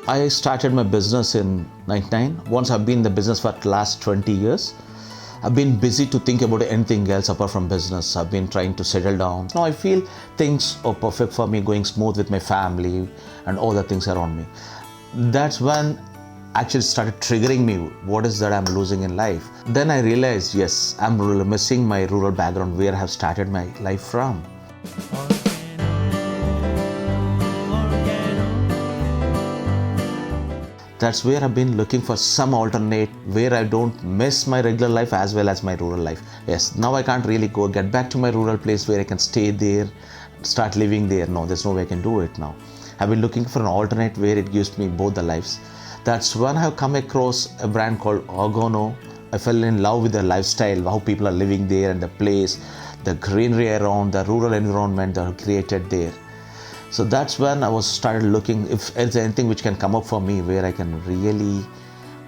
I started my business in 99. Once I've been in the business for the last 20 years. I've been busy to think about anything else apart from business. I've been trying to settle down. Now I feel things are perfect for me, going smooth with my family and all the things around me. That's when actually started triggering me. What is that I'm losing in life? Then I realized, yes, I'm missing my rural background where I have started my life from. That's where I've been looking for some alternate where I don't miss my regular life as well as my rural life. Yes, now I can't really get back to my rural place where I can stay there, start living there. No, there's no way I can do it now. I've been looking for an alternate where it gives me both the lives. That's when I've come across a brand called Orgono. I fell in love with the lifestyle, how people are living there and the place, the greenery around, the rural environment that are created there. So that's when I was started looking if there's anything which can come up for me where I can really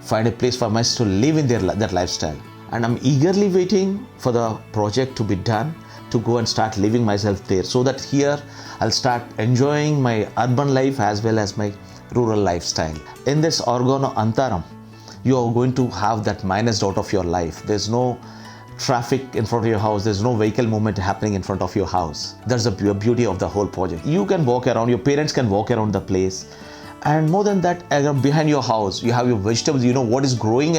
find a place for myself to live in that lifestyle. And I'm eagerly waiting for the project to be done to go and start living myself there, so that here I'll start enjoying my urban life as well as my rural lifestyle. In this Orgono Antaram, you are going to have that minused out of your life. There's no traffic in front of your house, there's no vehicle movement happening in front of your house. That's the beauty of the whole project. You can walk around, your parents can walk around the place, and more than that, behind your house you have your vegetables. You know what is growing,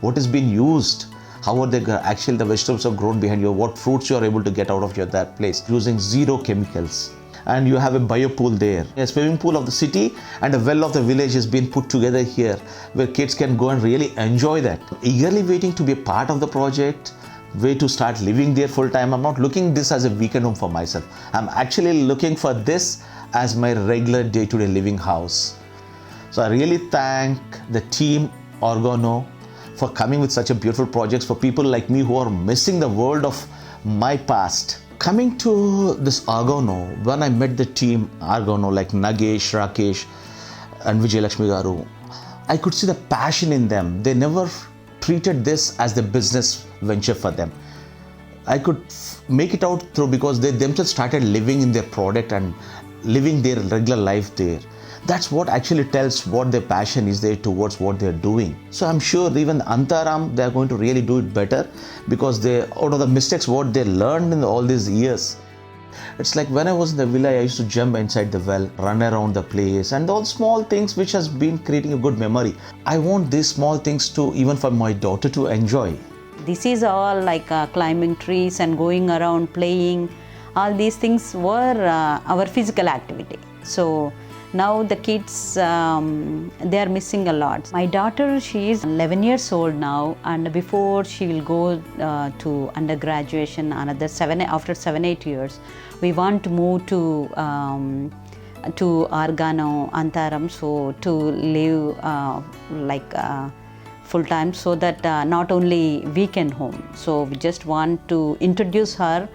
what is being used, how are they actually the vegetables are grown behind you, what fruits you are able to get out of that place using zero chemicals. And you have a biopool there, a swimming pool of the city and a well of the village has been put together here where kids can go and really enjoy that. Eagerly waiting to be a part of the project, way to start living there full time. I'm not looking this as a weekend home for myself. I'm actually looking for this as my regular day-to-day living house. So I really thank the team Orgono for coming with such a beautiful projects for people like me who are missing the world of my past. Coming to this Orgono, when I met the team Orgono like Nagesh, Rakesh and Vijay Lakshmi Garu, I could see the passion in them. They never treated this as the business venture for them. I could make it out through because they themselves started living in their product and living their regular life there. That's what actually tells what their passion is there towards what they're doing. So I'm sure even Antaram, they're going to really do it better because they, out of the mistakes what they learned in all these years. It's like when I was in the villa, I used to jump inside the well, run around the place, and all small things which has been creating a good memory. I want these small things to even for my daughter to enjoy. This is all like climbing trees and going around playing. All these things were our physical activity. So now the kids, they are missing a lot. My daughter, she is 11 years old now, and before she will go to undergraduation another 7-8 years, we want to move to Orgono Antaram, so to live full time, so that not only weekend home. So we just want to introduce her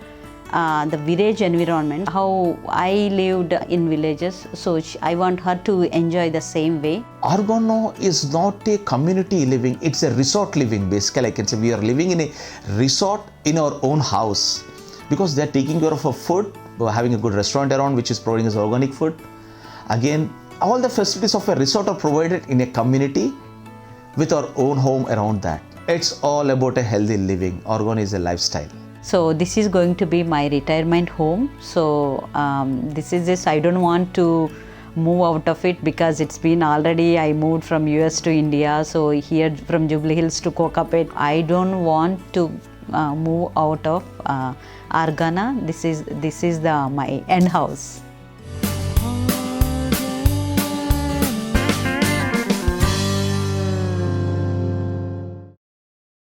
the village environment, how I lived in villages, so I want her to enjoy the same way. Orgono is not a community living, it's a resort living. Basically, I can say we are living in a resort in our own house because they're taking care of our food, we're having a good restaurant around which is providing us organic food. Again, all the facilities of a resort are provided in a community with our own home around that. It's all about a healthy living. Orgono is a lifestyle. So this is going to be my retirement home. So this is this, I don't want to move out of it because it's been already, I moved from US to India. So here from Jubilee Hills to Kokapet, I don't want to move out of Orgono. This is my end house.